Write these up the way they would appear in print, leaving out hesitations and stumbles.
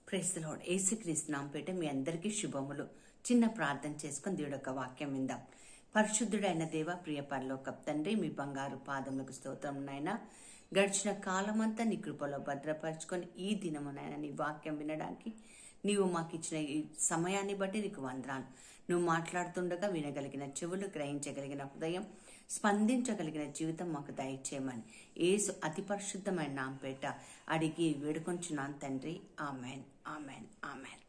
Praise the lord. యేసుక్రీస్తు నామముపేట మీ అందరికీ శుభములు. చిన్న ప్రార్థన చేసుకుని దేవుడి యొక్క వాక్యం విందాం. పరిశుద్ధుడైన దేవ, ప్రియ పరలోకపు తండ్రి, మీ బంగారు పాదములకు స్తోత్రం నాయనా. గడిచిన కాలమంతా నీ కృపలో భద్రపరుచుకొని ఈ దినమునైనా నీ వాక్యం వినడానికి నీవు మాకు ఇచ్చిన ఈ సమయాన్ని బట్టి నీకు వందనాలు. నువ్వు మాట్లాడుతుండగా వినగలిగిన చెవులు, గ్రహించగలిగిన హృదయం, స్పందించగలిగిన జీవితం మాకు దయచేయమని యేసు అతి పరిశుద్ధమైన నామపేట అడిగి వేడుకొంచున్నాను తండ్రి. Amen, amen, amen.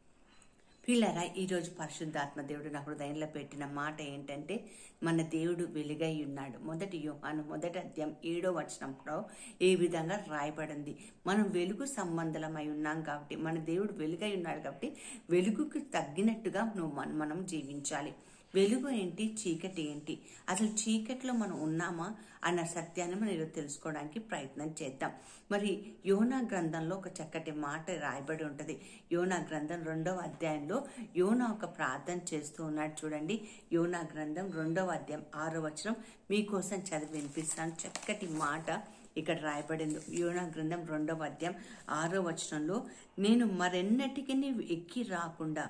పిల్లరా, ఈరోజు పరిశుద్ధాత్మ దేవుడు నా హృదయంలో పెట్టిన మాట ఏంటంటే, మన దేవుడు వెలుగై ఉన్నాడు. మొదటి యోహాను 1:7 ఏ విధంగా రాయబడింది. మనం వెలుగు సంబంధమై ఉన్నాం కాబట్టి, మన దేవుడు వెలుగై ఉన్నాడు కాబట్టి వెలుగుకి తగ్గినట్టుగా మనం జీవించాలి. వెలుగు ఏంటి, చీకటి ఏంటి, అసలు చీకటిలో మనం ఉన్నామా అన్న సత్యాన్ని మనం ఈరోజు తెలుసుకోవడానికి ప్రయత్నం చేద్దాం. మరి యోనా గ్రంథంలో ఒక చక్కటి మాట రాయబడి ఉంటుంది. యోనా గ్రంథం 2వ అధ్యాయంలో యోనా ఒక ప్రార్థన చేస్తూ ఉన్నాడు. చూడండి, యోనా గ్రంథం 2వ అధ్యాయం 6వ వచనం మీకోసం చదివి వినిపిస్తాను. చక్కటి మాట ఇక్కడ రాయబడింది. యోనా గ్రంథం 2వ అధ్యాయం 6వ వచనంలో, నేను మరెన్నటికి ఎక్కి రాకుండా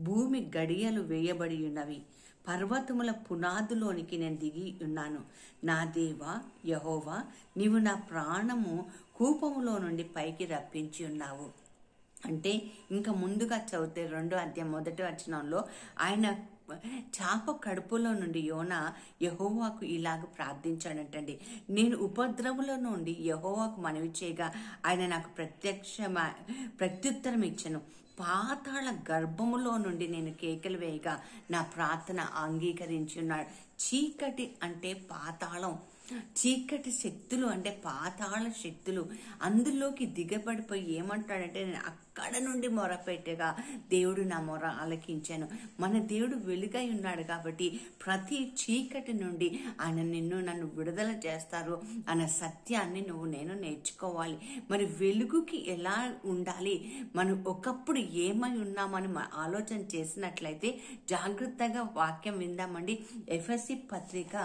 భూమి గడియలు వేయబడి ఉన్నవి, పర్వతముల పునాదులోనికి నేను దిగి ఉన్నాను. నా దేవా యెహోవా, నీవు నా ప్రాణము కూపములో నుండి పైకి రప్పించి ఉన్నావు. అంటే ఇంకా ముందుగా చదివితే 2వ అధ్యాయం 1వ వచనంలో ఆయన చాప కడుపులో నుండి యోనా యెహోవాకు ఇలాగ ప్రార్థించాడంటండి. నేను ఉపద్రవుల నుండి యెహోవాకు మనవి చేయగా ఆయన నాకు ప్రత్యుత్తరం ఇచ్చాను. పాతాళ గర్భములో నుండి నేను కేకలు వేయగా నా ప్రార్థన అంగీకరించి ఉన్నాడు. చీకటి అంటే పాతాళం, చీకటి శక్తులు అంటే పాతాళ శక్తులు అందులోకి దిగబడిపోయి ఏమంటాడంటే, నేను అక్కడ నుండి మొరపెట్టగా దేవుడు నా మొర ఆలకించాను. మన దేవుడు వెలుగై ఉన్నాడు కాబట్టి ప్రతి చీకటి నుండి ఆయన నన్ను విడుదల చేస్తారు అన్న సత్యాన్ని నేను నేర్చుకోవాలి. మరి వెలుగుకి ఎలా ఉండాలి, మనం ఒకప్పుడు ఏమై ఉన్నామని ఆలోచన చేసినట్లయితే జాగ్రత్తగా వాక్యం విందామండి. ఎఫెసీ పత్రిక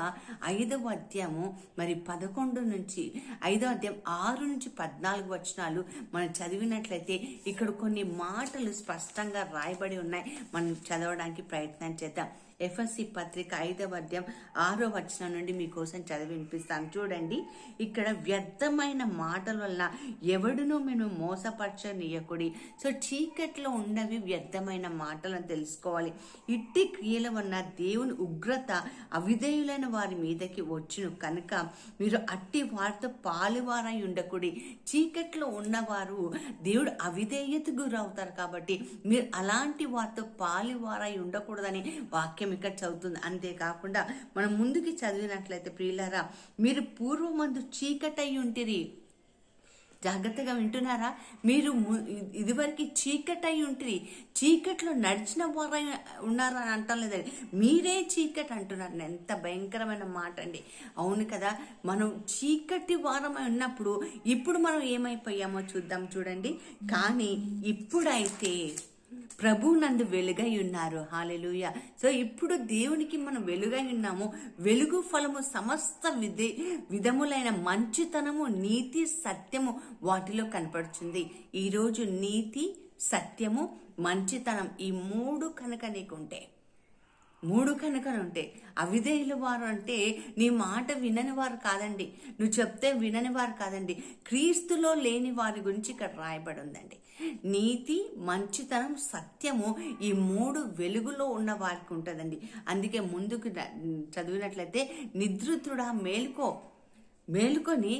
5వ అధ్యాయము మరి 11 నుంచి 5వ అధ్యాయం 6 నుంచి 14 వచనాలు మనం చదివినట్లయితే ఇక్కడ కొన్ని మాటలు స్పష్టంగా రాయబడి ఉన్నాయి. మనం చదవడానికి ప్రయత్నం చేద్దాం. ఎఫెసీ పత్రిక 5వ అధ్యాయం 6వ వచనం నుండి మీకోసం చదివి వినిపిస్తాను. చూడండి, ఇక్కడ వ్యర్థమైన మాటల వల్ల ఎవడునూ మేము మోసపరచనీయకుడి. సో చీకట్లో ఉన్నవి వ్యర్థమైన మాటలను తెలుసుకోవాలి. ఇట్టి క్రియల వల్ల దేవుని ఉగ్రత అవిధేయులైన వారి మీదకి వచ్చును కనుక మీరు అట్టి వారితో పాలువారై ఉండకుడి. చీకట్లో ఉన్నవారు దేవుడు అవిధేయతకు గురవుతారు కాబట్టి మీరు అలాంటి వారితో పాలువారై ఉండకూడదని వాక్యం ఇక్కడ చదువుతుంది. అంతేకాకుండా మనం ముందుకి చదివినట్లయితే, ప్రియులారా, మీరు పూర్వమందు చీకటై ఉంటిరి. జాగ్రత్తగా వింటున్నారా? మీరు ఇదివరకు చీకటై ఉంటిరి, చీకట్లో నడిచిన వారై ఉన్నారు అని అంటాం లేదండి, మీరే చీకటి అంటున్నారు. ఎంత భయంకరమైన మాట అండి. అవును కదా, మనం చీకటి వారమై ఉన్నప్పుడు ఇప్పుడు మనం ఏమైపోయామో చూద్దాం. చూడండి, కానీ ఇప్పుడైతే ప్రభు నందు వెలుగై ఉన్నారు. హల్లెలూయా. సో ఇప్పుడు దేవునికి మనం వెలుగై ఉన్నాము. వెలుగు ఫలము సమస్త విధములైన మంచితనము, నీతి, సత్యము వాటిలో కనపడుతుంది. ఈరోజు నీతి, సత్యము, మంచితనం ఈ మూడు కనుక నీకుంటే, అవిధేయుల వారు అంటే నీ మాట వినని వారు కాదండి, నువ్వు చెప్తే వినని వారు కాదండి, క్రీస్తులో లేని వారి గురించి ఇక్కడ రాయబడి ఉందండి. నీతి, మంచితనం, సత్యము ఈ మూడు వెలుగులో ఉన్న వారికి ఉంటుందండి. అందుకే ముందుకు చదివినట్లయితే, నిద్రితుడా మేలుకొని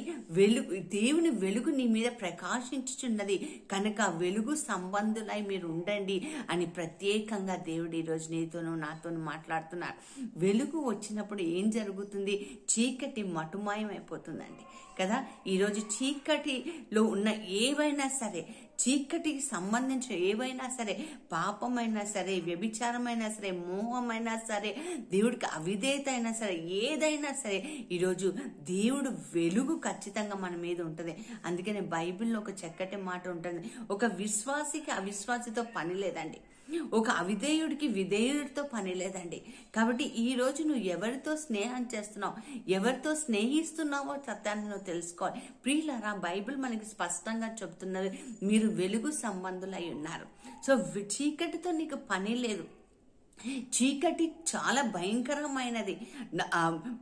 దేవుని వెలుగు నీ మీద ప్రకాశించుచున్నది కనుక వెలుగు సంబంధులై మీరు ఉండండి అని ప్రత్యేకంగా దేవుడు ఈరోజు నీతోనూ నాతోనూ మాట్లాడుతున్నారు. వెలుగు వచ్చినప్పుడు ఏం జరుగుతుంది? చీకటి మటుమాయం అయిపోతుందండి కదా. ఈరోజు చీకటిలో ఉన్న ఏవైనా సరే, చీకటికి సంబంధించిన ఏవైనా సరే, పాపమైనా సరే, వ్యభిచారమైనా సరే, మోహమైనా సరే, దేవుడికి అవిధేయత అయినా సరే, ఏదైనా సరే, ఈరోజు దేవుడు వెలుగు ఖచ్చితంగా మన మీద ఉంటుంది. అందుకనే బైబిల్లో ఒక చక్కటి మాట ఉంటుంది, ఒక విశ్వాసికి అవిశ్వాసితో పని లేదండి, ఒక అవిధేయుడికి విధేయుడితో పని లేదండి. కాబట్టి ఈ రోజు నువ్వు ఎవరితో స్నేహం చేస్తున్నావు, ఎవరితో స్నేహిస్తున్నావో సత్యాన్ని నువ్వు తెలుసుకోవాలి. ప్రియులారా, బైబిల్ మనకి స్పష్టంగా చెప్తున్నది, మీరు వెలుగు సంబంధులై ఉన్నారు. సో చీకటితో నీకు పని లేదు. చీకటి చాలా భయంకరమైనది,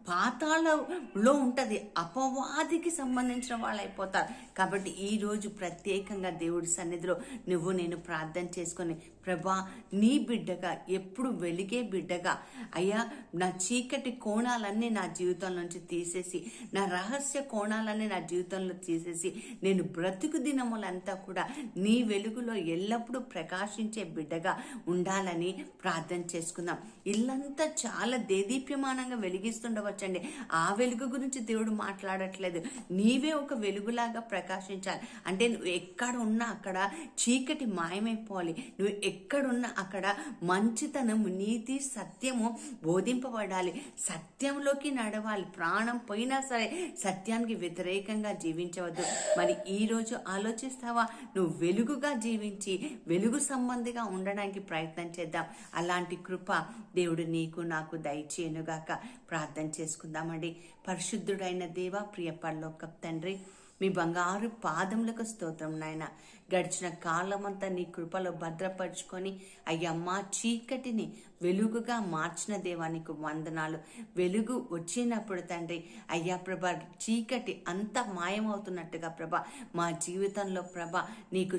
పాతాళంలో ఉంటది, అపవాదికి సంబంధించిన వాళ్ళు అయిపోతారు. కాబట్టి ఈ రోజు ప్రత్యేకంగా దేవుడి సన్నిధిలో నువ్వు నేను ప్రార్థన చేసుకొని, ప్రభా నీ బిడ్డగా, ఎప్పుడు వెలిగే బిడ్డగా, అయ్యా నా చీకటి కోణాలన్నీ నా జీవితం నుంచి తీసేసి, నా రహస్య కోణాలన్నీ నా జీవితంలో తీసేసి, నేను బ్రతుకు దినములంతా కూడా నీ వెలుగులో ఎల్లప్పుడూ ప్రకాశించే బిడ్డగా ఉండాలని ప్రార్థన చేసుకుందాం. ఇల్లంతా చాలా దేదీప్యమానంగా వెలిగిస్తుండవచ్చండి, ఆ వెలుగు గురించి దేవుడు మాట్లాడట్లేదు. నీవే ఒక వెలుగులాగా ప్రకాశించాలి. అంటే నువ్వు ఎక్కడ ఉన్నా అక్కడ చీకటి మాయమైపోవాలి, నువ్వు ఎక్కడున్నా అక్కడ మంచితనము, నీతి, సత్యము బోధింపబడాలి, సత్యంలోకి నడవాలి. ప్రాణం పోయినా సరే సత్యానికి వ్యతిరేకంగా జీవించవద్దు. మరి ఈ రోజు ఆలోచిస్తావా? నువ్వు వెలుగుగా జీవించి వెలుగు సంబంధిగా ఉండడానికి ప్రయత్నం చేద్దాం. అలాంటి కృప దేవుడు నీకు నాకు దయచేయనుగాక. ప్రార్థన చేసుకుందామండి. పరిశుద్ధుడైన దేవ, ప్రియ పరలోకపు తండ్రి, మీ బంగారు పాదములకు స్తోత్రం నాయన. గడిచిన కాలమంతా నీ కృపలో భద్రపరుచుకొని అయ్యా మా చీకటిని వెలుగుగా మార్చిన దేవానికి వందనాలు. వెలుగు వచ్చినప్పుడు తండ్రి అయ్యా ప్రభా, చీకటి అంతా మాయమవుతున్నట్టుగా ప్రభా మా జీవితంలో ప్రభా నీకు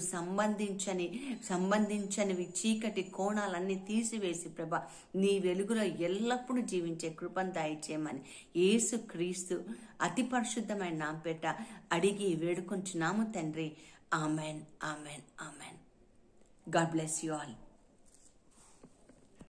సంబంధించనివి చీకటి కోణాలన్నీ తీసివేసి ప్రభా నీ వెలుగులో ఎల్లప్పుడూ జీవించే కృపను దయచేయమని యేసు క్రీస్తు అతి పరిశుద్ధమైన నామపేట అడిగి వేడుకొంచున్నాము తండ్రి. Amen, amen, amen. God bless you all.